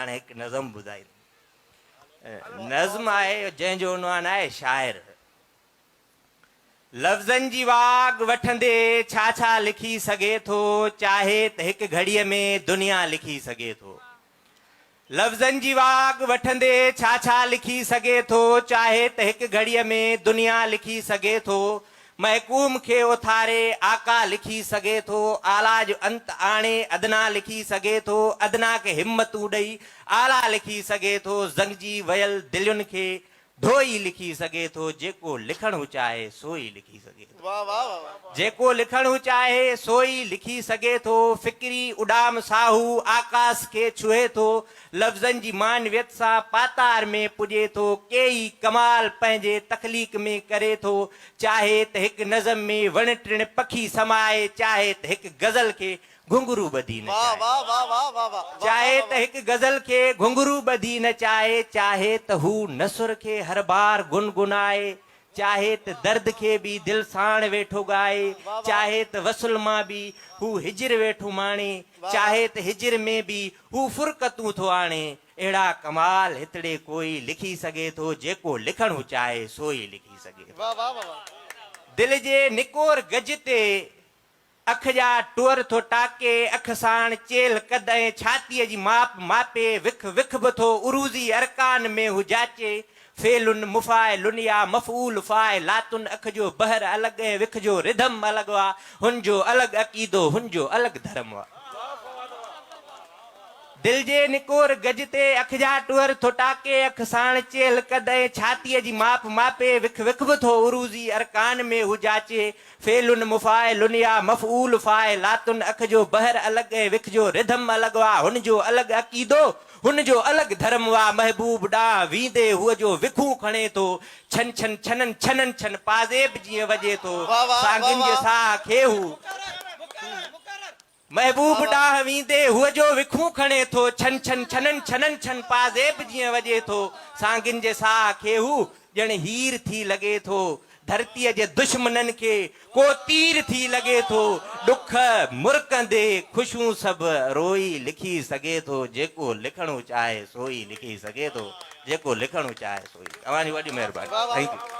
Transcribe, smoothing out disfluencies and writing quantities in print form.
हाणे हिकु नज़म ॿुधाई। नज़म आहे जंहिंजो उनवान आहे शाइर। लफ़्ज़नि जी वाग वठंदे छा छा लिखी सघे थो, चाहे त हिकु घड़ीअ में दुनिया लिखी सघे थो। लफ़्ज़नि जी वाग वठंदे छा छा लिखी सघे थो, चाहे त हिकु घड़ीअ में दुनिया लिखी सघे थो। महकूम खे उथारे आका लिखी सघे थो, आला जो अंत आणे अदना लिखी सघे थो, अदना खे हिम्मतूं ॾेई आला लिखी सघे थो। ज़ंगजी वयल दिलयुनि खे धोई लिखी सघे थो। जेको लिखणु चाहे सो ई लिखी सघे थो। वाह वाह वाह। जेको लिखणु चाहे सो ई लिखी सघे थो। फिक्री उॾाम साहू आकाश खे छुहे थो। लफ़्ज़नि जी मानवियत सां पातार में पुॼे थो। केई कमाल पंहिंजे तख़लीक़ में करे थो। चाहे त हिकु नज़म में वण टिण पखी समाए, चाहे त हिकु गज़ल खे घुंघरू ॿधी न वाह चाहे, वाह वाह वाह वाह वाह। चाहे त हिकु गज़ल खे घुंघरू ॿधी न चाहे, चाहे त हू नसुर खे हर बार गुनगुनाए, चाहे त दर्द खे बि दिलि साण वेठो ॻाए, चाहे त वसुल मां बि हू हिजर वेठो माणे, चाहे त हिजर में बि हू फुरकतूं थो आणे। अहिड़ा कमाल हितड़े कोई लिखी सघे थो। जेको लिखणु चाहे सो ई लिखी सघे थो। वाह वाह वाह। दिल जे निकोर गज ते अख जा टुअर थो टाके, अख साण चेल कद ऐं छातीअ जी माप मापे, विख विख बि थो उरूज़ी अरकान में हू जाचे। फेलुन मुफ़ाइलुन या मफ़ूल फ़ाइलातुन, अख जो बहर अलॻि ऐं विख जो रिधम अलॻि आहे। हुन जो अलॻि अक़ीदो, हुन जो अलॻि धर्म आहे। दिल जे निकोर गज ते अख जा टुअर थो टाके, अख साण चेल कद ऐं छातीअ जी माप मापे, विख विख बि थो उरूज़ी अरकान में हू जाचे। फेलुन मुफ़ाइलुन या मफ़ूल फ़ाइलातुन, अख जो बहर अलॻि ऐं विख जो रिधम अलॻि आहे। हुन जो अलॻि अक़ीदो, हुन जो अलॻि धर्म आहे। महबूब ॾांहुं वींदे हूअ जो विखूं खणे थो। छन छन छनन छनन छन पाज़ेब जीअं वॼे थो। सांगिन जे साह खे हू महबूब ॾांहुं वींदे हूअ जो विखूं खणे थो। छन छन छनन छनन छन पाज़ेब जीअं वॼे थो। सांगिन जे साह खे हू ॼण हीर थी लॻे थो। धरतीअ जे दुश्मननि खे को तीर थी लॻे थो। ॾुख मुरकंदे ख़ुशियूं सभु रोई लिखी सघे थो। जेको लिखणु चाहे सो ई लिखी सघे थो। जेको लिखणु चाहे सो ई। तव्हांजी वॾी महिरबानी। Thank U.